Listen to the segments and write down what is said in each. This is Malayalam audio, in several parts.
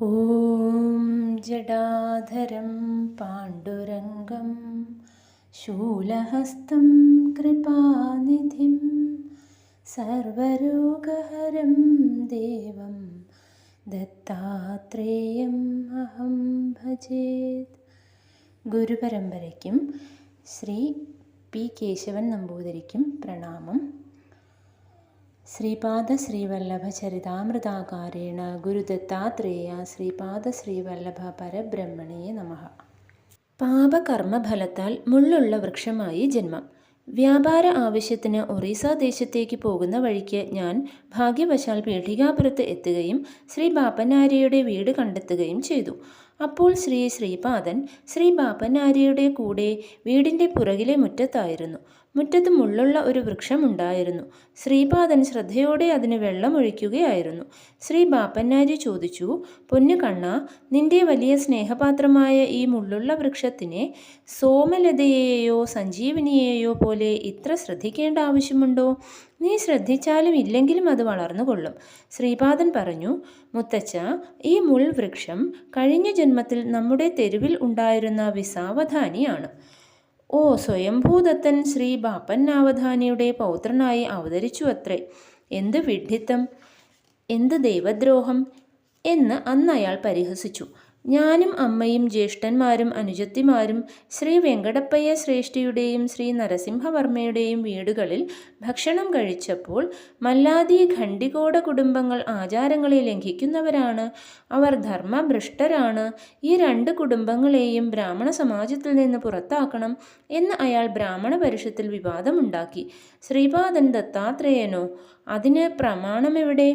ॐ जडाधरं पाण्डुरङ्गं शूलहस्तं कृपानिधिं सर्वरोगहरं देवं दत्तात्रेयम् अहं भजेत्. ഗുരുപരമ്പരയ്ക്കും ശ്രീ പി കേശവൻ നമ്പൂതിരിക്കും പ്രണാമം. ശ്രീപാദ ശ്രീവല്ലഭ ചരിതാമൃതാകാരേണ ഗുരുദത്താത്രേയ ശ്രീപാദ ശ്രീവല്ലഭ പരബ്രഹ്മണേ നമഃ. പാപകർമ്മഫലത്താൽ മുള്ളുള്ള വൃക്ഷമായി ജന്മം. വ്യാപാര ആവശ്യത്തിന് ഒറീസ ദേശത്തേക്ക് പോകുന്ന വഴിക്ക് ഞാൻ ഭാഗ്യവശാൽ പീഠികാപുരത്ത് എത്തുകയും ശ്രീ ബാപ്പനാര്യയുടെ വീട് കണ്ടെത്തുകയും ചെയ്തു. അപ്പോൾ ശ്രീപാദൻ ശ്രീ ബാപ്പനാര്യയുടെ കൂടെ വീടിൻ്റെ പുറകിലെ മുറ്റത്തായിരുന്നു. മുറ്റത്ത് മുള്ളുള്ള ഒരു വൃക്ഷമുണ്ടായിരുന്നു. ശ്രീപാദൻ ശ്രദ്ധയോടെ അതിന് വെള്ളമൊഴിക്കുകയായിരുന്നു. ശ്രീ ബാപ്പനാര്യ ചോദിച്ചു, പൊന്നു കണ്ണ, നിന്റെ വലിയ സ്നേഹപാത്രമായ ഈ മുള്ളുള്ള വൃക്ഷത്തിനെ സോമലതയെയോ സഞ്ജീവനിയെയോ പോലെ ഇത്ര ശ്രദ്ധിക്കേണ്ട ആവശ്യമുണ്ടോ? നീ ശ്രദ്ധിച്ചാലും ഇല്ലെങ്കിലും അത് വളർന്നുകൊള്ളും. ശ്രീപാദൻ പറഞ്ഞു, മുത്തച്ഛ, ഈ മുൾവൃക്ഷം കഴിഞ്ഞ ജന്മത്തിൽ നമ്മുടെ തെരുവിൽ ഉണ്ടായിരുന്ന വിസാവധാനിയാണ്. ഓ, സ്വയംഭൂദത്തൻ ശ്രീ ബാപ്പന്നാവധാനിയുടെ പൗത്രനായി അവതരിച്ചു അത്രേ. എന്ത് വിഡ്ഢിത്തം, എന്ത് ദൈവദ്രോഹം എന്ന് അന്ന് അയാൾ പരിഹസിച്ചു. ഞാനും അമ്മയും ജ്യേഷ്ഠന്മാരും അനുജത്തിമാരും ശ്രീ വെങ്കടപ്പയ്യ ശ്രേഷ്ഠിയുടെയും ശ്രീ നരസിംഹവർമ്മയുടെയും വീടുകളിൽ ഭക്ഷണം കഴിച്ചപ്പോൾ മല്ലാദി ഖണ്ഡികോട കുടുംബങ്ങൾ ആചാരങ്ങളെ ലംഘിക്കുന്നവരാണ്, അവർ ധർമ്മഭ്രഷ്ടരാണ്, ഈ രണ്ട് കുടുംബങ്ങളെയും ബ്രാഹ്മണ സമാജത്തിൽ നിന്ന് പുറത്താക്കണം എന്ന് അയാൾ ബ്രാഹ്മണ പരിഷത്തിൽ വിവാദമുണ്ടാക്കി. ശ്രീപാദൻ ദത്താത്രേയനോ? അതിന് പ്രമാണമെവിടെ?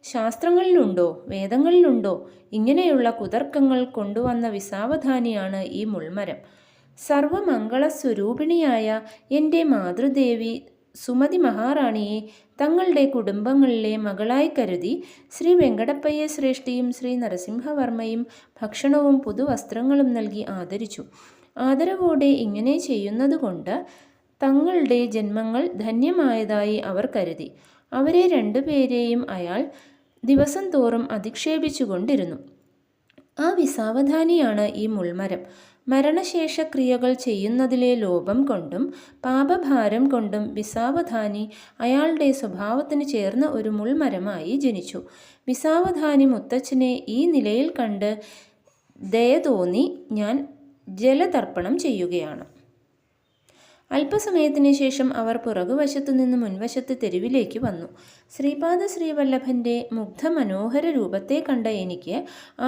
ശാസ്ത്രങ്ങളിലുണ്ടോ, വേദങ്ങളിലുണ്ടോ? ഇങ്ങനെയുള്ള കുതർക്കങ്ങൾ കൊണ്ടുവന്ന വിസാവധാനിയാണ് ഈ മുൾമരം. സർവമംഗളസ്വരൂപിണിയായ എൻ്റെ മാതൃദേവി സുമതി മഹാറാണിയെ തങ്ങളുടെ കുടുംബങ്ങളിലെ മകളായി കരുതി ശ്രീ വെങ്കടപ്പയ്യ ശ്രേഷ്ഠിയും ശ്രീ നരസിംഹവർമ്മയും ഭക്ഷണവും പുതുവസ്ത്രങ്ങളും നൽകി ആദരിച്ചു. ആദരവോടെ ഇങ്ങനെ ചെയ്യുന്നതുകൊണ്ട് തങ്ങളുടെ ജന്മങ്ങൾ ധന്യമായതായി അവർ കരുതി. അവരെ രണ്ടുപേരെയും അയാൾ ദിവസം തോറും അധിക്ഷേപിച്ചുകൊണ്ടിരുന്നു. ആ വിസാവധാനിയാണ് ഈ മുൾമരം. മരണശേഷ ക്രിയകൾ ചെയ്യുന്നതിലെ ലോഭം കൊണ്ടും പാപഭാരം കൊണ്ടും വിസാവധാനി അയാളുടെ സ്വഭാവത്തിന് ചേർന്ന ഒരു മുൾമരമായി ജനിച്ചു. വിസാവധാനി മുത്തച്ഛനെ ഈ നിലയിൽ കണ്ട് ദയ തോന്നി ഞാൻ ജലതർപ്പണം ചെയ്യുകയാണ്. അല്പസമയത്തിന് ശേഷം അവർ പുറകുവശത്തു നിന്ന് മുൻവശത്ത് തെരുവിലേക്ക് വന്നു. ശ്രീപാദ ശ്രീവല്ലഭൻ്റെ മുഗ്ധമനോഹര രൂപത്തെ കണ്ട എനിക്ക്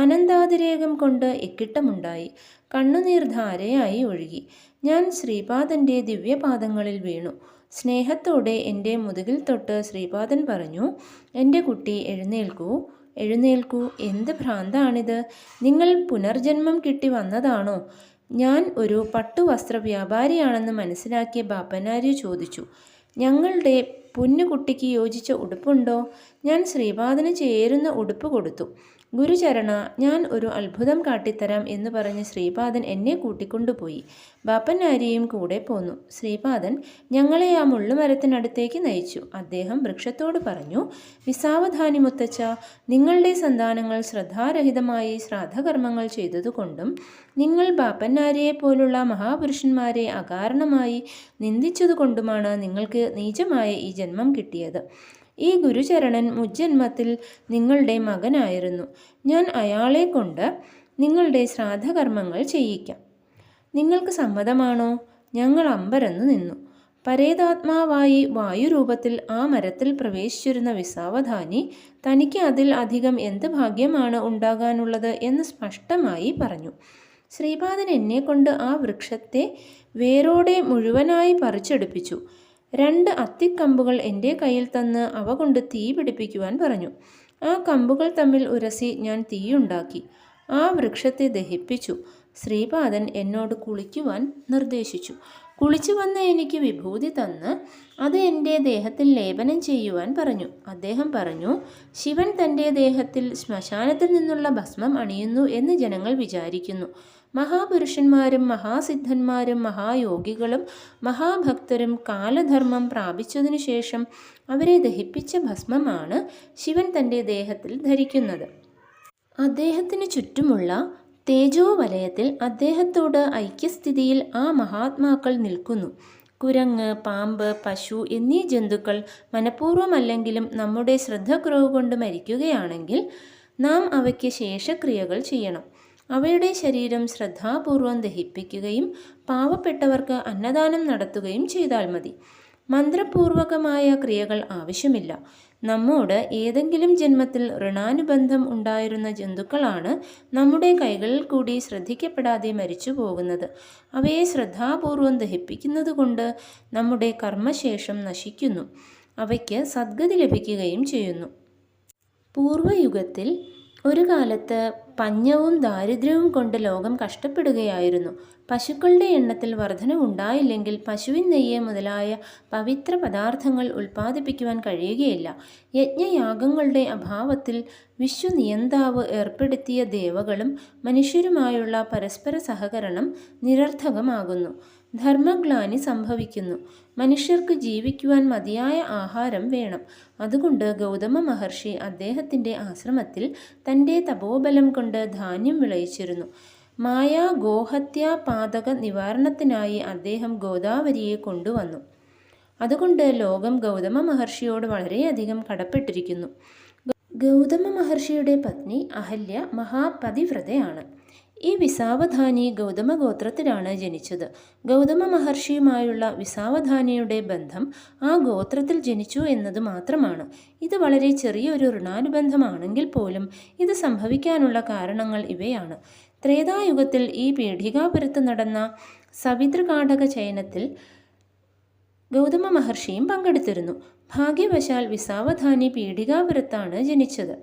ആനന്ദാതിരേകം കൊണ്ട് എക്കിട്ടമുണ്ടായി. കണ്ണുനീർ ധാരയായി ഒഴുകി. ഞാൻ ശ്രീപാദൻ്റെ ദിവ്യപാദങ്ങളിൽ വീണു. സ്നേഹത്തോടെ എൻ്റെ മുതുകിൽ തൊട്ട് ശ്രീപാദൻ പറഞ്ഞു, എൻ്റെ കുട്ടി, എഴുന്നേൽക്കൂ, എഴുന്നേൽക്കൂ. എന്ത് ഭ്രാന്താണിത്? നിങ്ങൾ പുനർജന്മം കിട്ടി വന്നതാണോ? ഞാൻ ഒരു പട്ടുവസ്ത്ര വ്യാപാരിയാണെന്ന് മനസ്സിലാക്കിയ ബാപ്പനാര്യ ചോദിച്ചു, ഞങ്ങളുടെ പൊന്നുകുട്ടിക്ക് യോജിച്ച ഉടുപ്പുണ്ടോ? ഞാൻ ശ്രീപാദന് ചേരുന്ന ഉടുപ്പ് കൊടുത്തു. ഗുരുചരണ, ഞാൻ ഒരു അത്ഭുതം കാട്ടിത്തരാം എന്ന് പറഞ്ഞ് ശ്രീപാദൻ എന്നെ കൂട്ടിക്കൊണ്ടുപോയി. ബാപ്പനാര്യയും കൂടെ പോന്നു. ശ്രീപാദൻ ഞങ്ങളെ ആ മുള്ളുമരത്തിനടുത്തേക്ക് നയിച്ചു. അദ്ദേഹം വൃക്ഷത്തോട് പറഞ്ഞു, വിസാവധാനി മുത്തച്ഛ, നിങ്ങളുടെ സന്താനങ്ങൾ ശ്രദ്ധാരഹിതമായി ശ്രാദ്ധകർമ്മങ്ങൾ ചെയ്തതുകൊണ്ടും നിങ്ങൾ ബാപ്പനാര്യയെ പോലുള്ള മഹാപുരുഷന്മാരെ അകാരണമായി നിന്ദിച്ചതുകൊണ്ടുമാണ് നിങ്ങൾക്ക് നീചമായ ഈ ജന്മം കിട്ടിയത്. ഈ ഗുരുചരണൻ മുജ്ജന്മത്തിൽ നിങ്ങളുടെ മകനായിരുന്നു. ഞാൻ അയാളെ കൊണ്ട് നിങ്ങളുടെ ശ്രാദ്ധകർമ്മങ്ങൾ ചെയ്യിക്കാം. നിങ്ങൾക്ക് സമ്മതമാണോ? ഞങ്ങൾ അമ്പരന്നു നിന്നു. പരേതാത്മാവായി വായുരൂപത്തിൽ ആ മരത്തിൽ പ്രവേശിച്ചിരുന്ന വിസാവധാനി തനിക്ക് അതിൽ അധികം എന്ത് ഭാഗ്യമാണ് ഉണ്ടാകാനുള്ളത് എന്ന് സ്പഷ്ടമായി പറഞ്ഞു. ശ്രീപാദൻ എന്നെക്കൊണ്ട് ആ വൃക്ഷത്തെ വേരോടെ മുഴുവനായി പറിച്ചെടുപ്പിച്ചു. 2 അത്തിക്കമ്പുകൾ എൻ്റെ കയ്യിൽ തന്ന് അവ കൊണ്ട് തീ പിടിപ്പിക്കുവാൻ പറഞ്ഞു. ആ കമ്പുകൾ തമ്മിൽ ഉരസി ഞാൻ തീയുണ്ടാക്കി ആ വൃക്ഷത്തെ ദഹിപ്പിച്ചു. ശ്രീപാദൻ എന്നോട് കുളിക്കുവാൻ നിർദ്ദേശിച്ചു. കുളിച്ചു വന്ന എനിക്ക് വിഭൂതി തന്ന് അത് എൻ്റെ ദേഹത്തിൽ ലേപനം ചെയ്യുവാൻ പറഞ്ഞു. അദ്ദേഹം പറഞ്ഞു, ശിവൻ തൻ്റെ ദേഹത്തിൽ ശ്മശാനത്തിൽ നിന്നുള്ള ഭസ്മം അണിയുന്നു എന്ന് ജനങ്ങൾ വിചാരിക്കുന്നു. മഹാപുരുഷന്മാരും മഹാസിദ്ധന്മാരും മഹായോഗികളും മഹാഭക്തരും കാലധർമ്മം പ്രാപിച്ചതിനു ശേഷം അവരെ ദഹിപ്പിച്ച ഭസ്മമാണ് ശിവൻ തൻ്റെ ദേഹത്തിൽ ധരിക്കുന്നത്. അദ്ദേഹത്തിന് ചുറ്റുമുള്ള തേജോവലയത്തിൽ അദ്ദേഹത്തോട് ഐക്യസ്ഥിതിയിൽ ആ മഹാത്മാക്കൾ നിൽക്കുന്നു. കുരങ്ങ്, പാമ്പ്, പശു എന്നീ ജന്തുക്കൾ മനഃപൂർവ്വമല്ലെങ്കിലും നമ്മുടെ ശ്രദ്ധക്കുറവ് കൊണ്ട് മരിക്കുകയാണെങ്കിൽ നാം അവയ്ക്ക് ശേഷക്രിയകൾ ചെയ്യണം. അവയുടെ ശരീരം ശ്രദ്ധാപൂർവം ദഹിപ്പിക്കുകയും പാവപ്പെട്ടവർക്ക് അന്നദാനം നടത്തുകയും ചെയ്താൽ മതി. മന്ത്രപൂർവകമായ ക്രിയകൾ ആവശ്യമില്ല. നമ്മോട് ഏതെങ്കിലും ജന്മത്തിൽ ഋണാനുബന്ധം ഉണ്ടായിരുന്ന ജന്തുക്കളാണ് നമ്മുടെ കൈകളിൽ കൂടി ശ്രദ്ധിക്കപ്പെടാതെ മരിച്ചു പോകുന്നത്. അവയെ ശ്രദ്ധാപൂർവം ദഹിപ്പിക്കുന്നത് കൊണ്ട് നമ്മുടെ കർമ്മശേഷം നശിക്കുന്നു. അവയ്ക്ക് സദ്ഗതി ലഭിക്കുകയും ചെയ്യുന്നു. പൂർവയുഗത്തിൽ ഒരു കാലത്ത് പഞ്ഞവും ദാരിദ്ര്യവും കൊണ്ട് ലോകം കഷ്ടപ്പെടുകയായിരുന്നു. പശുക്കളുടെ എണ്ണത്തിൽ വർധനവുണ്ടായില്ലെങ്കിൽ പശുവിൻ നെയ്യ് മുതലായ പവിത്ര പദാർത്ഥങ്ങൾ ഉൽപ്പാദിപ്പിക്കുവാൻ കഴിയുകയില്ല. യജ്ഞയാഗങ്ങളുടെ അഭാവത്തിൽ വിശ്വനിയന്താവ് ഏർപ്പെടുത്തിയ ദേവകളും മനുഷ്യരുമായുള്ള പരസ്പര സഹകരണം നിരർത്ഥകമാകുന്നു. ധർമ്മഗ്ലാനി സംഭവിക്കുന്നു. മനുഷ്യർക്ക് ജീവിക്കുവാൻ മതിയായ ആഹാരം വേണം. അതുകൊണ്ട് ഗൗതമ മഹർഷി അദ്ദേഹത്തിൻ്റെ ആശ്രമത്തിൽ തൻ്റെ തപോബലം കൊണ്ട് ധാന്യം വിളയിച്ചിരുന്നു. മായാ ഗോഹത്യാ പാതക നിവാരണത്തിനായി അദ്ദേഹം ഗോദാവരിയെ കൊണ്ടുവന്നു. അതുകൊണ്ട് ലോകം ഗൗതമ മഹർഷിയോട് വളരെയധികം കടപ്പെട്ടിരിക്കുന്നു. ഗൗതമ മഹർഷിയുടെ പത്നി അഹല്യ മഹാപതിവ്രതയാണ്. ഈ വിസാവധാനി ഗൗതമ ഗോത്രത്തിലാണ് ജനിച്ചത്. ഗൗതമ മഹർഷിയുമായുള്ള വിസാവധാനിയുടെ ബന്ധം ആ ഗോത്രത്തിൽ ജനിച്ചു എന്നത് മാത്രമാണ്. ഇത് വളരെ ചെറിയൊരു ഋണാനുബന്ധമാണെങ്കിൽ പോലും ഇത് സംഭവിക്കാനുള്ള കാരണങ്ങൾ ഇവയാണ്. ത്രേതായുഗത്തിൽ ഈ പീഠികാപുരത്ത് നടന്ന സവിതൃകാടക ചയനത്തിൽ ഗൗതമ മഹർഷിയും പങ്കെടുത്തിരുന്നു. ഭാഗ്യവശാൽ വിസാവധാനി പീഠികാപുരത്താണ് ജനിച്ചത്.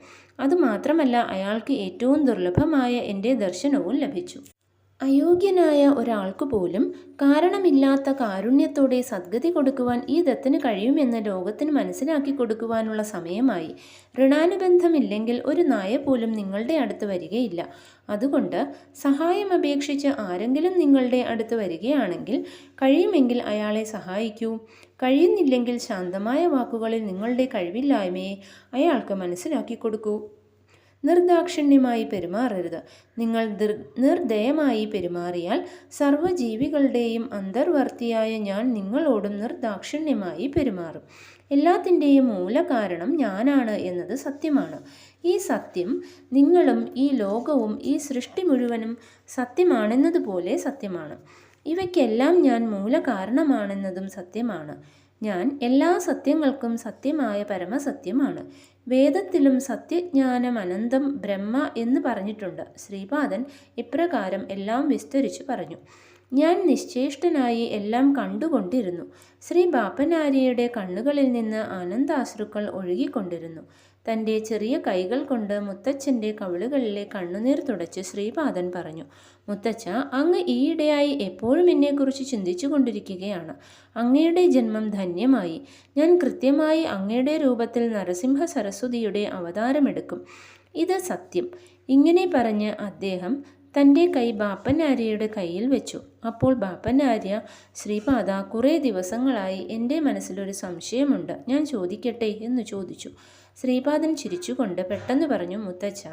അതുമാത്രമല്ല, അയാൾക്ക് ഏറ്റവും ദുർലഭമായ എൻ്റെ ദർശനവും ലഭിച്ചു. അയോഗ്യനായ ഒരാൾക്കു പോലും കാരണമില്ലാത്ത കാരുണ്യത്തോടെ സദ്ഗതി കൊടുക്കുവാൻ ഈ ദത്തന് കഴിയുമെന്ന് ലോകത്തിന് മനസ്സിലാക്കി കൊടുക്കുവാനുള്ള സമയമായി. ഋണാനുബന്ധമില്ലെങ്കിൽ ഒരു നായ പോലും നിങ്ങളുടെ അടുത്ത് വരികയില്ല. അതുകൊണ്ട് സഹായം അപേക്ഷിച്ച് ആരെങ്കിലും നിങ്ങളുടെ അടുത്ത് വരികയാണെങ്കിൽ കഴിയുമെങ്കിൽ അയാളെ സഹായിക്കൂ. കഴിയുന്നില്ലെങ്കിൽ ശാന്തമായ വാക്കുകളിൽ നിങ്ങളുടെ കഴിവില്ലായ്മയെ അയാൾക്ക് മനസ്സിലാക്കി കൊടുക്കൂ. നിർദാക്ഷിണ്യമായി പെരുമാറരുത്. നിങ്ങൾ നിർദയമായി പെരുമാറിയാൽ സർവ്വജീവികളുടെയും അന്തർവർത്തിയായ ഞാൻ നിങ്ങളോടും നിർദാക്ഷിണ്യമായി പെരുമാറും. എല്ലാത്തിൻ്റെയും മൂലകാരണം ഞാനാണ് എന്നത് സത്യമാണ്. ഈ സത്യം നിങ്ങളും ഈ ലോകവും ഈ സൃഷ്ടി മുഴുവനും സത്യമാണെന്നതുപോലെ സത്യമാണ്. ഇവയ്ക്കെല്ലാം ഞാൻ മൂലകാരണമാണെന്നതും സത്യമാണ്. ഞാൻ എല്ലാ സത്യങ്ങൾക്കും സത്യമായ പരമസത്യമാണ്. വേദത്തിലും സത്യജ്ഞാനമനന്തം ബ്രഹ്മ എന്ന് പറഞ്ഞിട്ടുണ്ട്. ശ്രീപാദൻ ഇപ്രകാരം എല്ലാം വിസ്തരിച്ചു പറഞ്ഞു. ഞാൻ നിശ്ചേഷ്ടനായി എല്ലാം കണ്ടുകൊണ്ടിരുന്നു. ശ്രീ ബാപ്പനാരിയുടെ കണ്ണുകളിൽ നിന്ന് ആനന്ദാശ്രുക്കൾ ഒഴുകിക്കൊണ്ടിരുന്നു. തൻ്റെ ചെറിയ കൈകൾ കൊണ്ട് മുത്തച്ഛൻ്റെ കവിളുകളിലെ കണ്ണുനീർ തുടച്ച് ശ്രീപാദൻ പറഞ്ഞു, മുത്തച്ഛ, അങ്ങ് ഈയിടെയായി എപ്പോഴും എന്നെക്കുറിച്ച് ചിന്തിച്ചു കൊണ്ടിരിക്കുകയാണ്. അങ്ങയുടെ ജന്മം ധന്യമായി. ഞാൻ കൃത്യമായി അങ്ങയുടെ രൂപത്തിൽ നരസിംഹ സരസ്വതിയുടെ അവതാരമെടുക്കും. ഇത് സത്യം. ഇങ്ങനെ പറഞ്ഞ് അദ്ദേഹം തൻ്റെ കൈ ബാപ്പനാര്യയുടെ കയ്യിൽ വെച്ചു. അപ്പോൾ ബാപ്പനാര്യ, ശ്രീപാദ, കുറേ ദിവസങ്ങളായി എൻ്റെ മനസ്സിലൊരു സംശയമുണ്ട്, ഞാൻ ചോദിക്കട്ടെ എന്ന് ചോദിച്ചു. ശ്രീപാദൻ ചിരിച്ചുകൊണ്ട് പെട്ടെന്ന് പറഞ്ഞു, മുത്തച്ഛ,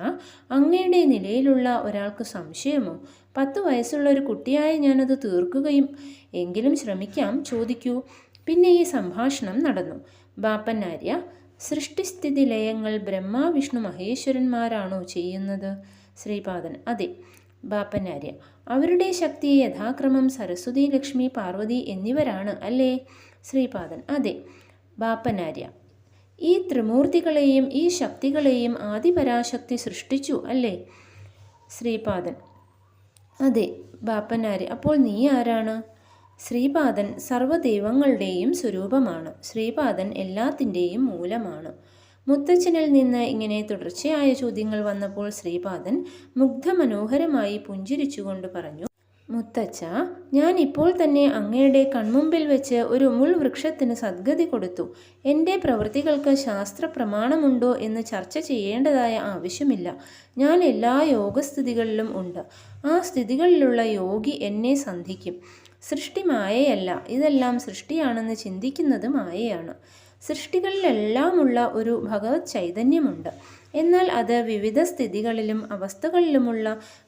അങ്ങയുടെ നിലയിലുള്ള ഒരാൾക്ക് സംശയമോ? 10 വയസ്സുള്ള ഒരു കുട്ടിയായ ഞാനത് തീർക്കുകയും. എങ്കിലും ശ്രമിക്കാം, ചോദിക്കൂ. പിന്നെ ഈ സംഭാഷണം നടന്നു. ബാപ്പനാര്യ, സൃഷ്ടിസ്ഥിതി ലയങ്ങൾ ബ്രഹ്മ വിഷ്ണു മഹേശ്വരന്മാരാണോ ചെയ്യുന്നത്? ശ്രീപാദൻ, അതെ. ബാപ്പനാര്യ, അവരുടെ ശക്തി യഥാക്രമം സരസ്വതി, ലക്ഷ്മി, പാർവതി എന്നിവരാണ് അല്ലേ? ശ്രീപാദൻ, അതെ. ബാപ്പനാര്യ, ഈ ത്രിമൂർത്തികളെയും ഈ ശക്തികളെയും ആദിപരാശക്തി സൃഷ്ടിച്ചു അല്ലേ? ശ്രീപാദൻ, അതെ. ബാപ്പനാര്യ, അപ്പോൾ നീ ആരാണ്? ശ്രീപാദൻ സർവ്വദൈവങ്ങളുടെയും സ്വരൂപമാണ്. ശ്രീപാദൻ എല്ലാത്തിൻ്റെയും മൂലമാണ്. മുത്തച്ഛനിൽ നിന്ന് ഇങ്ങനെ തുടർച്ചയായ ചോദ്യങ്ങൾ വന്നപ്പോൾ ശ്രീപാദൻ മുഗ്ധമനോഹരമായി പുഞ്ചിരിച്ചുകൊണ്ട് പറഞ്ഞു, മുത്തച്ഛ, ഞാൻ ഇപ്പോൾ തന്നെ അങ്ങയുടെ കൺമുമ്പിൽ വെച്ച് ഒരു മുൾവൃക്ഷത്തിന് സദ്ഗതി കൊടുത്തു. എൻ്റെ പ്രവൃത്തികൾക്ക് ശാസ്ത്ര പ്രമാണമുണ്ടോ എന്ന് ചർച്ച ചെയ്യേണ്ടതായ ആവശ്യമില്ല. ഞാൻ എല്ലാ യോഗസ്ഥിതികളിലും ഉണ്ട്. ആ സ്ഥിതികളിലുള്ള യോഗി എന്നെ സന്ധിക്കും. സൃഷ്ടി മായയല്ല, ഇതെല്ലാം സൃഷ്ടിയാണെന്ന് ചിന്തിക്കുന്നത് മായയാണ്. സൃഷ്ടികളിലെല്ലാമുള്ള ഒരു ഭഗവത് ചൈതന്യമുണ്ട്. എന്നാൽ അത് വിവിധ സ്ഥിതികളിലും അവസ്ഥകളിലുമുള്ള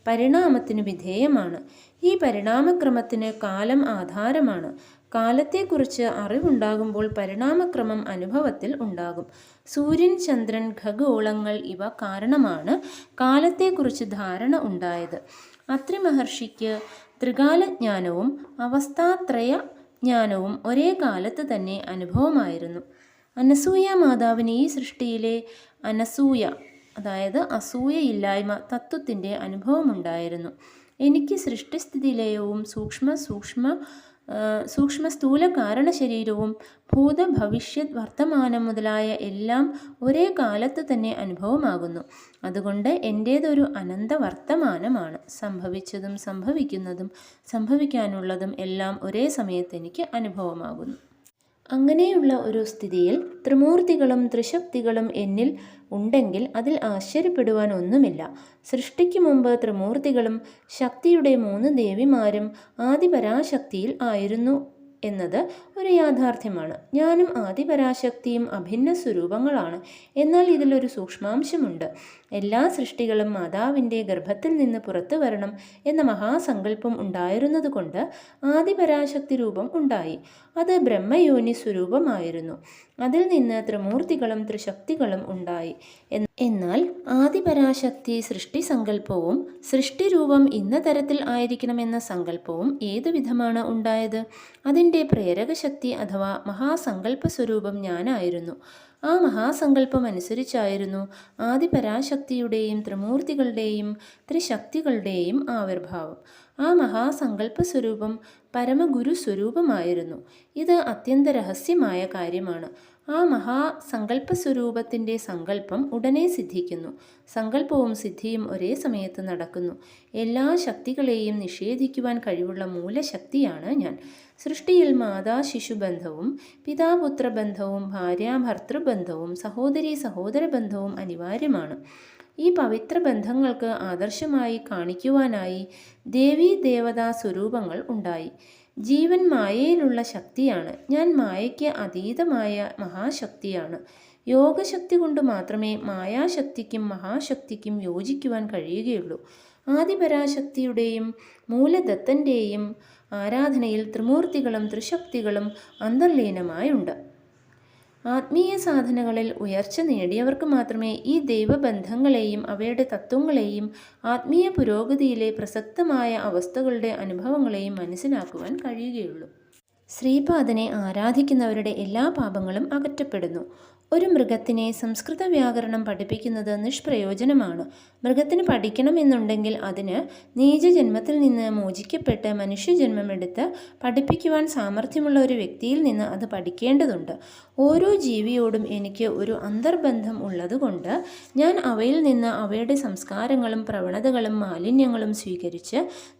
പരിണാമത്തിനു വിധേയമാണ്. ഈ പരിണാമക്രമത്തിന് കാലം ആധാരമാണ്. കാലത്തെക്കുറിച്ച് അറിവുണ്ടാകുമ്പോൾ പരിണാമക്രമം അനുഭവത്തിൽ ഉണ്ടാകും. സൂര്യൻ, ചന്ദ്രൻ, ഖഗോളങ്ങൾ ഇവ കാരണമാണ് കാലത്തെക്കുറിച്ച് ധാരണ ഉണ്ടായത്. അത്രി മഹർഷിക്ക് ത്രികാലജ്ഞാനവും അവസ്ഥാത്രയ ജ്ഞാനവും ഒരേ കാലത്ത് തന്നെ അനുഭവമായിരുന്നു. അനസൂയ മാതാവിന് ഈ സൃഷ്ടിയിലെ അനസൂയ, അതായത് അസൂയയില്ലായ്മ തത്വത്തിൻ്റെ അനുഭവമുണ്ടായിരുന്നു. എനിക്ക് സൃഷ്ടിസ്ഥിതിലയവും സൂക്ഷ്മ സ്ഥൂല കാരണശരീരവും ഭൂത ഭവിഷ്യത് വർത്തമാനം മുതലായ എല്ലാം ഒരേ കാലത്ത് തന്നെ അനുഭവമാകുന്നു. അതുകൊണ്ട് എൻ്റേതൊരു അനന്ത വർത്തമാനമാണ്. സംഭവിച്ചതും സംഭവിക്കുന്നതും സംഭവിക്കാനുള്ളതും എല്ലാം ഒരേ സമയത്ത് എനിക്ക് അനുഭവമാകുന്നു. അങ്ങനെയുള്ള ഒരു സ്ഥിതിയിൽ ത്രിമൂർത്തികളും ത്രിശക്തികളും എന്നിൽ ഉണ്ടെങ്കിൽ അതിൽ ആശ്ചര്യപ്പെടുവാൻ ഒന്നുമില്ല. സൃഷ്ടിക്ക് മുമ്പ് ത്രിമൂർത്തികളും ശക്തിയുടെ 3 ദേവിമാരും ആദിപരാശക്തിയിൽ ആയിരുന്നു എന്നത് ഒരു യാഥാർത്ഥ്യമാണ്. ഞാനും ആദിപരാശക്തിയും അഭിന്ന സ്വരൂപങ്ങളാണ്. എന്നാൽ ഇതിലൊരു സൂക്ഷ്മാംശമുണ്ട്. എല്ലാ സൃഷ്ടികളും മാതാവിൻ്റെ ഗർഭത്തിൽ നിന്ന് പുറത്തു വരണം എന്ന മഹാസങ്കല്പം ഉണ്ടായിരുന്നതുകൊണ്ട് ആദിപരാശക്തി രൂപം ഉണ്ടായി. അത് ബ്രഹ്മയോനി സ്വരൂപമായിരുന്നു. അതിൽ നിന്ന് ത്രിമൂർത്തികളും ത്രിശക്തികളും ഉണ്ടായി. എന്നാൽ ആദിപരാശക്തി സൃഷ്ടി സങ്കല്പവും സൃഷ്ടിരൂപം ഇന്ന തരത്തിൽ ആയിരിക്കണമെന്ന സങ്കല്പവും ഏതു വിധമാണ് ഉണ്ടായത്? അതിൻ്റെ പ്രേരകശക്തി അഥവാ മഹാസങ്കല്പ സ്വരൂപം ഞാനായിരുന്നു. ആ മഹാസങ്കല്പം അനുസരിച്ചായിരുന്നു ആദിപരാശക്തിയുടെയും ത്രിമൂർത്തികളുടെയും ത്രിശക്തികളുടെയും ആവിർഭാവം. ആ മഹാസങ്കല്പ സ്വരൂപം പരമഗുരു സ്വരൂപമായിരുന്നു. ഇത് അത്യന്ത രഹസ്യമായ കാര്യമാണ്. ആ മഹാസങ്കല്പ സ്വരൂപത്തിൻ്റെ സങ്കല്പം ഉടനെ സിദ്ധിക്കുന്നു. സങ്കല്പവും സിദ്ധിയും ഒരേ സമയത്ത് നടക്കുന്നു. എല്ലാ ശക്തികളെയും നിഷേധിക്കുവാൻ കഴിവുള്ള മൂലശക്തിയാണ് ഞാൻ. സൃഷ്ടിയിൽ മാതാശിശുബന്ധവും പിതാപുത്രബന്ധവും ഭാര്യാഭർത്തൃബന്ധവും സഹോദരീ സഹോദര ബന്ധവും അനിവാര്യമാണ്. ഈ പവിത്ര ബന്ധങ്ങൾക്ക് ആദർശമായി കാണിക്കുവാനായി ദേവീ ദേവതാ സ്വരൂപങ്ങൾ ഉണ്ടായി. ജീവൻ മായയിലുള്ള ശക്തിയാണ്. ഞാൻ മായയ്ക്ക് അതീതമായ മഹാശക്തിയാണ്. യോഗശക്തി കൊണ്ട് മാത്രമേ മായാശക്തിക്കും മഹാശക്തിക്കും യോജിക്കുവാൻ കഴിയുകയുള്ളൂ. ആദിപരാശക്തിയുടെയും മൂലദത്തൻ്റെയും ആരാധനയിൽ ത്രിമൂർത്തികളും ത്രിശക്തികളും അന്തർലീനമായുണ്ട്. ആത്മീയ സാധനകളിൽ ഉയർച്ച നേടിയവർക്ക് മാത്രമേ ഈ ദൈവബന്ധങ്ങളെയും അവയുടെ തത്വങ്ങളെയും ആത്മീയ പുരോഗതിയിലെ പ്രസക്തമായ അവസ്ഥകളുടെ അനുഭവങ്ങളെയും മനസ്സിലാക്കുവാൻ കഴിയുകയുള്ളൂ. ശ്രീപാദനെ ആരാധിക്കുന്നവരുടെ എല്ലാ പാപങ്ങളും അകറ്റപ്പെടുന്നു. ഒരു മൃഗത്തിനെ സംസ്കൃത വ്യാകരണം പഠിപ്പിക്കുന്നത് നിഷ്പ്രയോജനമാണ്. മൃഗത്തിന് പഠിക്കണമെന്നുണ്ടെങ്കിൽ അതിന് നീചജന്മത്തിൽ നിന്ന് മോചിക്കപ്പെട്ട് മനുഷ്യജന്മമെടുത്ത് പഠിപ്പിക്കുവാൻ സാമർഥ്യമുള്ള ഒരു വ്യക്തിയിൽ നിന്ന് അത് പഠിക്കേണ്ടതുണ്ട്. ഓരോ ജീവിയോടും എനിക്ക് ഒരു അന്തർബന്ധം ഉള്ളതുകൊണ്ട് ഞാൻ അവയിൽ നിന്ന് അവയുടെ സംസ്കാരങ്ങളും പ്രവണതകളും മാലിന്യങ്ങളും സ്വീകരിച്ച്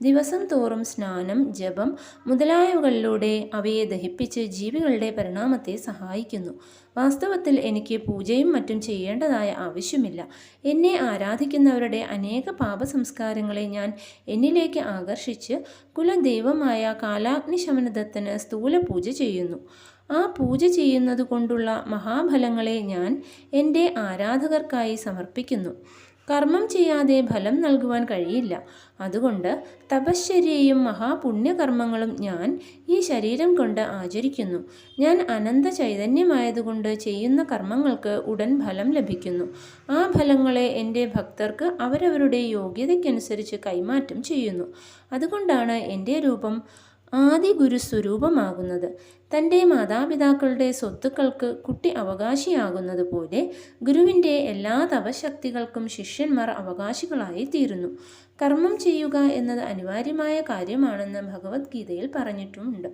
ദിവസം തോറും സ്നാനം, ജപം മുതലായവകളിലൂടെ അവയെ ദഹിപ്പിച്ച് ജീവികളുടെ പരിണാമത്തെ സഹായിക്കുന്നു. വാസ്തവത്തിൽ എനിക്ക് പൂജയും മറ്റും ചെയ്യേണ്ടതായ ആവശ്യമില്ല. എന്നെ ആരാധിക്കുന്നവരുടെ അനേക പാപസംസ്കാരങ്ങളെ ഞാൻ എന്നിലേക്ക് ആകർഷിച്ച് കുലദൈവമായ കാലാഗ്നിശമനദത്തന് സ്ഥൂല പൂജ ചെയ്യുന്നു. ആ പൂജ ചെയ്യുന്നത് കൊണ്ടുള്ള മഹാഫലങ്ങളെ ഞാൻ എൻ്റെ ആരാധകർക്കായി സമർപ്പിക്കുന്നു. കർമ്മം ചെയ്യാതെ ഫലം നൽകുവാൻ കഴിയില്ല. അതുകൊണ്ട് തപശ്ചര്യയും മഹാപുണ്യകർമ്മങ്ങളും ഞാൻ ഈ ശരീരം കൊണ്ട് ആചരിക്കുന്നു. ഞാൻ അനന്ത ചൈതന്യമായതുകൊണ്ട് ചെയ്യുന്ന കർമ്മങ്ങൾക്ക് ഉടൻ ഫലം ലഭിക്കുന്നു. ആ ഫലങ്ങളെ എൻ്റെ ഭക്തർക്ക് അവരവരുടെ യോഗ്യതയ്ക്കനുസരിച്ച് കൈമാറ്റം ചെയ്യുന്നു. അതുകൊണ്ടാണ് എൻ്റെ രൂപം ആദി ഗുരുസ്വരൂപമാകുന്നത്. തൻ്റെ മാതാപിതാക്കളുടെ സ്വത്തുക്കൾക്ക് കുട്ടി അവകാശിയാകുന്നത് പോലെ ഗുരുവിൻ്റെ എല്ലാ തപശക്തികൾക്കും ശിഷ്യന്മാർ അവകാശികളായി തീരുന്നു. കർമ്മം ചെയ്യുക എന്നത് അനിവാര്യമായ കാര്യമാണെന്ന് ഭഗവത്ഗീതയിൽ പറഞ്ഞിട്ടുമുണ്ട്.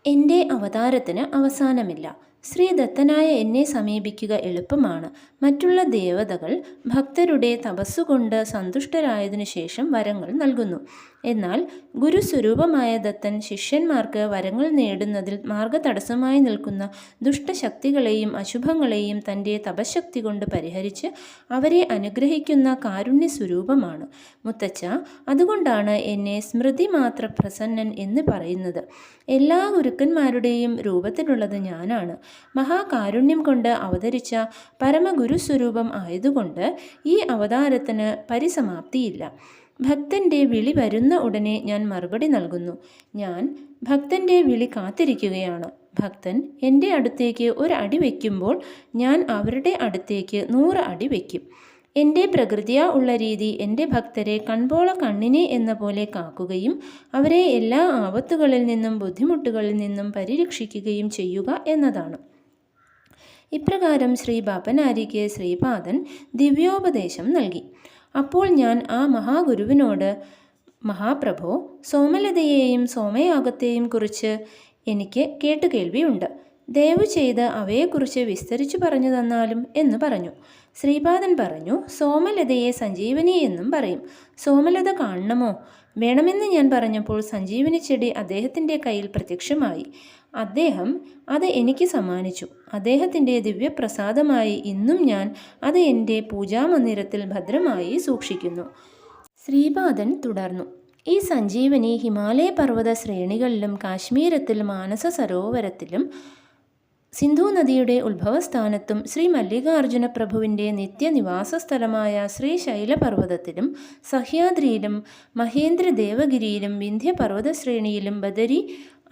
എൻ്റെ അവതാരത്തിന് അവസാനമില്ല. ശ്രീദത്തനായ എന്നെ സമീപിക്കുക എളുപ്പമാണ്. മറ്റുള്ള ദേവതകൾ ഭക്തരുടെ തപസ്സുകൊണ്ട് സന്തുഷ്ടരായതിനു ശേഷം വരങ്ങൾ നൽകുന്നു. എന്നാൽ ഗുരുസ്വരൂപമായ ദത്തൻ ശിഷ്യന്മാർക്ക് വരങ്ങൾ നേടുന്നതിൽ മാർഗതടസ്സമായി നിൽക്കുന്ന ദുഷ്ടശക്തികളെയും അശുഭങ്ങളെയും തൻ്റെ തപശക്തി കൊണ്ട് പരിഹരിച്ച് അവരെ അനുഗ്രഹിക്കുന്ന കാരുണ്യസ്വരൂപമാണ്. മുത്തച്ഛ, അതുകൊണ്ടാണ് എന്നെ സ്മൃതി മാത്ര പ്രസന്നൻ എന്ന് പറയുന്നത്. എല്ലാ ഗുരുക്കന്മാരുടെയും രൂപത്തിലുള്ളത് ഞാനാണ്. മഹാകാരുണ്യം കൊണ്ട് അവതരിച്ച പരമഗുരുസ്വരൂപം ആയതുകൊണ്ട് ഈ അവതാരത്തിന് പരിസമാപ്തിയില്ല. ഭക്തൻ്റെ വിളി വരുന്ന ഉടനെ ഞാൻ മറുപടി നൽകുന്നു. ഞാൻ ഭക്തൻ്റെ വിളി കാത്തിരിക്കുകയാണ്. ഭക്തൻ എൻ്റെ അടുത്തേക്ക് ഒരു അടി വയ്ക്കുമ്പോൾ ഞാൻ അവരുടെ അടുത്തേക്ക് 100 അടി വയ്ക്കും. എൻ്റെ പ്രകൃതിയാ ഉള്ള രീതി എൻ്റെ ഭക്തരെ കൺപോള കണ്ണിനെ എന്ന പോലെ കാക്കുകയും അവരെ എല്ലാ ആപത്തുകളിൽ നിന്നും ബുദ്ധിമുട്ടുകളിൽ നിന്നും പരിരക്ഷിക്കുകയും ചെയ്യുക എന്നതാണ്. ഇപ്രകാരം ശ്രീ ബാപ്പനാരിക്ക് ശ്രീപാദൻ ദിവ്യോപദേശം നൽകി. അപ്പോൾ ഞാൻ ആ മഹാഗുരുവിനോട്, മഹാപ്രഭോ, സോമലതയെയും സോമയാഗത്തെയും കുറിച്ച് എനിക്ക് കേട്ടുകേൾവിയുണ്ട്. ദയവു ചെയ്ത് അവയെക്കുറിച്ച് വിസ്തരിച്ചു പറഞ്ഞു തന്നാലും എന്ന് പറഞ്ഞു. ശ്രീപാദൻ പറഞ്ഞു, സോമലതയെ സഞ്ജീവനി എന്നും പറയും. സോമലത കാണണമോ? വേണമെന്ന് ഞാൻ പറഞ്ഞപ്പോൾ സഞ്ജീവനി ചെടി അദ്ദേഹത്തിൻ്റെ കയ്യിൽ പ്രത്യക്ഷമായി. അദ്ദേഹം അത് എനിക്ക് സമ്മാനിച്ചു. അദ്ദേഹത്തിൻ്റെ ദിവ്യപ്രസാദമായി ഇന്നും ഞാൻ അത് എൻ്റെ പൂജാമന്ദിരത്തിൽ ഭദ്രമായി സൂക്ഷിക്കുന്നു. ശ്രീപാദൻ തുടർന്നു, ഈ സഞ്ജീവനി ഹിമാലയ പർവ്വത ശ്രേണികളിലും കാശ്മീരത്തിൽ മാനസ സരോവരത്തിലും സിന്ധു നദിയുടെ ഉത്ഭവസ്ഥാനത്തും ശ്രീ മല്ലികാർജുന പ്രഭുവിൻ്റെ നിത്യനിവാസ സ്ഥലമായ ശ്രീ ശൈലപർവ്വതത്തിലും സഹ്യാദ്രിയിലും മഹേന്ദ്രദേവഗിരിയിലും വിന്ധ്യപർവ്വതശ്രേണിയിലും ബദരി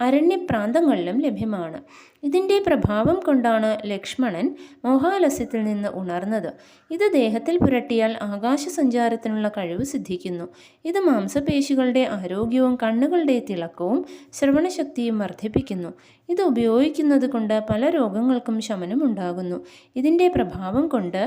അരണ്യപ്രാന്തങ്ങളിലും ലഭ്യമാണ്. ഇതിൻ്റെ പ്രഭാവം കൊണ്ടാണ് ലക്ഷ്മണൻ മോഹാലസ്യത്തിൽ നിന്ന് ഉണർന്നത്. ഇത് ദേഹത്തിൽ പുരട്ടിയാൽ ആകാശസഞ്ചാരത്തിനുള്ള കഴിവ് സിദ്ധിക്കുന്നു. ഇത് മാംസപേശികളുടെ ആരോഗ്യവും കണ്ണുകളുടെ തിളക്കവും ശ്രവണശക്തിയും വർദ്ധിപ്പിക്കുന്നു. ഇത് ഉപയോഗിക്കുന്നത് കൊണ്ട് പല രോഗങ്ങൾക്കും ശമനമുണ്ടാകുന്നു. ഇതിൻ്റെ പ്രഭാവം കൊണ്ട്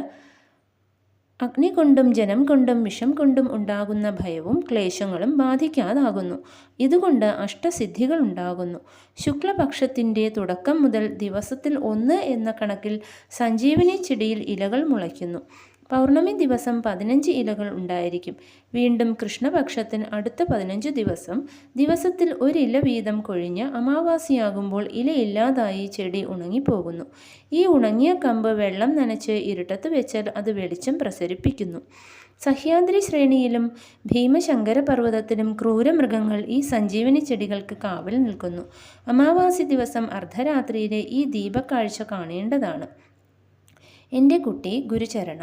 അഗ്നി കൊണ്ടും ജനം കൊണ്ടും വിഷം കൊണ്ടും ഉണ്ടാകുന്ന ഭയവും ക്ലേശങ്ങളും ബാധിക്കാതാകുന്നു. ഇതുകൊണ്ട് അഷ്ടസിദ്ധികൾ ഉണ്ടാകുന്നു. ശുക്ലപക്ഷത്തിൻ്റെ തുടക്കം മുതൽ ദിവസത്തിൽ 1 എന്ന കണക്കിൽ സഞ്ജീവനി ചെടിയിൽ ഇലകൾ മുളയ്ക്കുന്നു. പൗർണമി ദിവസം 15 ഇലകൾ ഉണ്ടായിരിക്കും. വീണ്ടും കൃഷ്ണപക്ഷത്തിന് അടുത്ത 15 ദിവസം ദിവസത്തിൽ 1 ഇല വീതം കൊഴിഞ്ഞ് അമാവാസിയാകുമ്പോൾ ഇലയില്ലാതായി ചെടി ഉണങ്ങിപ്പോകുന്നു. ഈ ഉണങ്ങിയ കമ്പ് വെള്ളം നനച്ച് ഇരുട്ടത്ത് വെച്ചാൽ അത് വെളിച്ചം പ്രസരിപ്പിക്കുന്നു. സഹ്യാദ്രി ശ്രേണിയിലും ഭീമശങ്കര പർവ്വതത്തിലും ക്രൂരമൃഗങ്ങൾ ഈ സഞ്ജീവനി ചെടികൾക്ക് കാവൽ നിൽക്കുന്നു. അമാവാസി ദിവസം അർദ്ധരാത്രിയിലെ ഈ ദീപക്കാഴ്ച കാണേണ്ടതാണ്. എൻ്റെ കുട്ടി ഗുരുചരണ,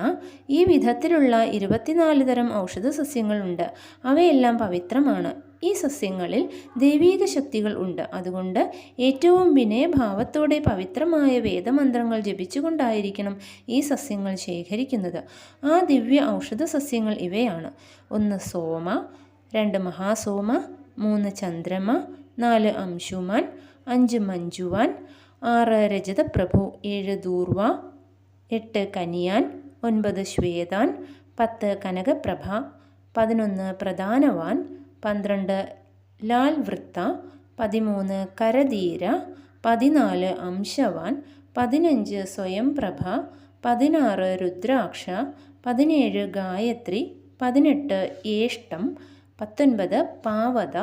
ഈ വിധത്തിലുള്ള 24 തരം ഔഷധ സസ്യങ്ങളുണ്ട്. അവയെല്ലാം പവിത്രമാണ്. ഈ സസ്യങ്ങളിൽ ദൈവീക ശക്തികൾ ഉണ്ട്. അതുകൊണ്ട് ഏറ്റവും വിനയഭാവത്തോടെ പവിത്രമായ വേദമന്ത്രങ്ങൾ ജപിച്ചുകൊണ്ടായിരിക്കണം ഈ സസ്യങ്ങൾ ശേഖരിക്കുന്നത്. ആ ദിവ്യ ഔഷധ സസ്യങ്ങൾ ഇവയാണ്: 1 സോമ, 2 മഹാസോമ, 3 ചന്ദ്രമ, 4 അംശുമാൻ, 5 മഞ്ജുവാൻ, 6 രജതപ്രഭു, 7 ദൂർവ, 8 കനിയാൻ, 9 ശ്വേതാൻ, 10 കനകപ്രഭ, 11 പ്രധാനവാൻ, 12 ലാൽ വൃത്ത, 13 കരധീര, 14 അംശവാൻ, 15 സ്വയംപ്രഭ, 16 രുദ്രാക്ഷ, 17 ഗായത്രി, 18 ഏഷ്ടം, 19 പാവത,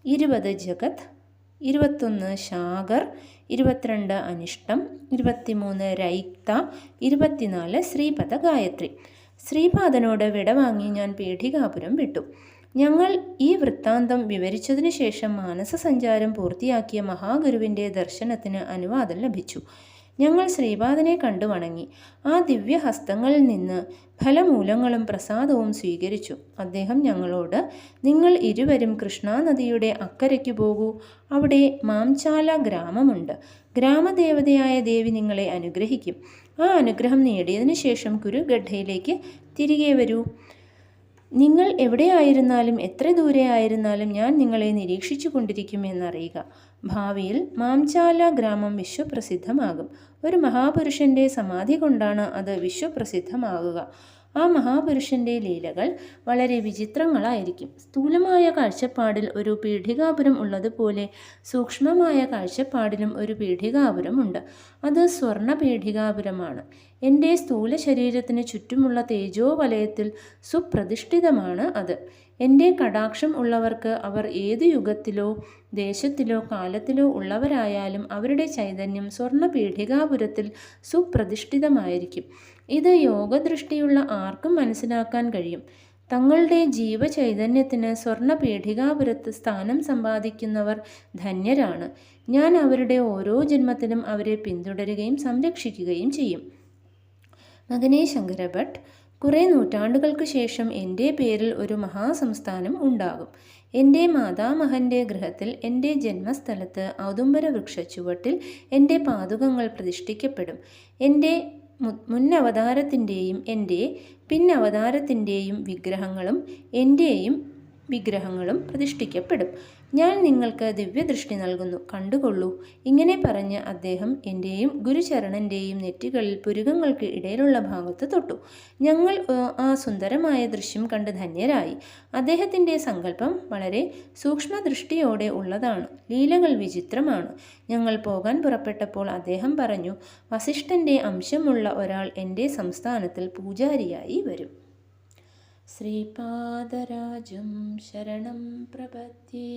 20 ജഗത്, 21 ശാകർ, 22 അനിഷ്ടം, 23 രൈക്ത, 24 ശ്രീപദ ഗായത്രി. ശ്രീപാദനോട് വിടവാങ്ങി ഞാൻ പീഠികാപുരം വിട്ടു. ഞങ്ങൾ ഈ വൃത്താന്തം വിവരിച്ചതിനു ശേഷം മാനസസഞ്ചാരം പൂർത്തിയാക്കിയ മഹാഗുരുവിൻ്റെ ദർശനത്തിന് അനുവാദം ലഭിച്ചു. ഞങ്ങൾ ശ്രീപാദനെ കണ്ടു വണങ്ങി. ആ ദിവ്യഹസ്തങ്ങളിൽ നിന്ന് ഫലമൂലങ്ങളും പ്രസാദവും സ്വീകരിച്ചു. അദ്ദേഹം ഞങ്ങളോട്, നിങ്ങൾ ഇരുവരും കൃഷ്ണാനദിയുടെ അക്കരയ്ക്ക് പോകൂ. അവിടെ മാംചാല ഗ്രാമമുണ്ട്. ഗ്രാമദേവതയായ ദേവി നിങ്ങളെ അനുഗ്രഹിക്കും. ആ അനുഗ്രഹം നേടിയതിനു ശേഷം കുരുഗഡ്ഡയിലേക്ക് തിരികെ വരൂ. നിങ്ങൾ എവിടെയായിരുന്നാലും എത്ര ദൂരെ ആയിരുന്നാലും ഞാൻ നിങ്ങളെ നിരീക്ഷിച്ചു കൊണ്ടിരിക്കുമെന്നറിയുക. ഭാവിയിൽ മാംചാല ഗ്രാമം വിശ്വപ്രസിദ്ധമാകും. ഒരു മഹാപുരുഷൻ്റെ സമാധി കൊണ്ടാണ് അത് വിശ്വപ്രസിദ്ധമാകുക. ആ മഹാപുരുഷൻ്റെ ലീലകൾ വളരെ വിചിത്രങ്ങളായിരിക്കും. സ്ഥൂലമായ കാഴ്ചപ്പാടിൽ ഒരു പീഠികാപുരം ഉള്ളതുപോലെ സൂക്ഷ്മമായ കാഴ്ചപ്പാടിലും ഒരു പീഠികാപുരം ഉണ്ട്. അത് സ്വർണ്ണ പീഠികാപുരമാണ്. എൻ്റെ സ്ഥൂല ശരീരത്തിന് ചുറ്റുമുള്ള തേജോവലയത്തിൽ സുപ്രതിഷ്ഠിതമാണ് അത്. എൻ്റെ കടാക്ഷം ഉള്ളവർക്ക് അവർ ഏതു യുഗത്തിലോ ദേശത്തിലോ കാലത്തിലോ ഉള്ളവരായാലും അവരുടെ ചൈതന്യം സ്വർണ്ണ പീഠികാപുരത്തിൽ സുപ്രതിഷ്ഠിതമായിരിക്കും. ഇത് യോഗദൃഷ്ടിയുള്ള ആർക്കും മനസ്സിലാക്കാൻ കഴിയും. തങ്ങളുടെ ജീവചൈതന്യത്തിന് സ്വർണ്ണ പീഠികാപുരത്ത് സ്ഥാനം സമ്പാദിക്കുന്നവർ ധന്യരാണ്. ഞാൻ അവരുടെ ഓരോ ജന്മത്തിലും അവരെ പിന്തുടരുകയും സംരക്ഷിക്കുകയും ചെയ്യും. മകനേ ശങ്കരഭട്ട്, കുറേ നൂറ്റാണ്ടുകൾക്ക് ശേഷം എൻ്റെ പേരിൽ ഒരു മഹാസംസ്ഥാനം ഉണ്ടാകും. എൻ്റെ മാതാമഹൻ്റെ ഗൃഹത്തിൽ, എൻ്റെ ജന്മസ്ഥലത്ത് ഔദുംബര വൃക്ഷച്ചുവട്ടിൽ എൻ്റെ പാദുകങ്ങൾ പ്രതിഷ്ഠിക്കപ്പെടും. എൻ്റെ മുന്നവതാരത്തിൻ്റെയും എൻ്റെ പിന്നവതാരത്തിൻ്റെയും എൻ്റെയും വിഗ്രഹങ്ങളും പ്രതിഷ്ഠിക്കപ്പെടും. ഞാൻ നിങ്ങൾക്ക് ദിവ്യദൃഷ്ടി നൽകുന്നു, കണ്ടുകൊള്ളൂ. ഇങ്ങനെ പറഞ്ഞ് അദ്ദേഹം എൻ്റെയും ഗുരുചരണൻ്റെയും നെറ്റികളിൽ പുരുകങ്ങൾക്ക് ഇടയിലുള്ള ഭാഗത്ത് തൊട്ടു. ഞങ്ങൾ ആ സുന്ദരമായ ദൃശ്യം കണ്ട് ധന്യരായി. അദ്ദേഹത്തിൻ്റെ സങ്കല്പം വളരെ സൂക്ഷ്മദൃഷ്ടിയോടെ ഉള്ളതാണ്. ലീലകൾ വിചിത്രമാണ്. ഞങ്ങൾ പോകാൻ പുറപ്പെട്ടപ്പോൾ അദ്ദേഹം പറഞ്ഞു, വസിഷ്ഠൻ്റെ അംശമുള്ള ഒരാൾ എൻ്റെ സംസ്ഥാനത്തിൽ പൂജാരിയായി വരും. ശ്രീപാദരാജം ശരണം പ്രപദ്യേ.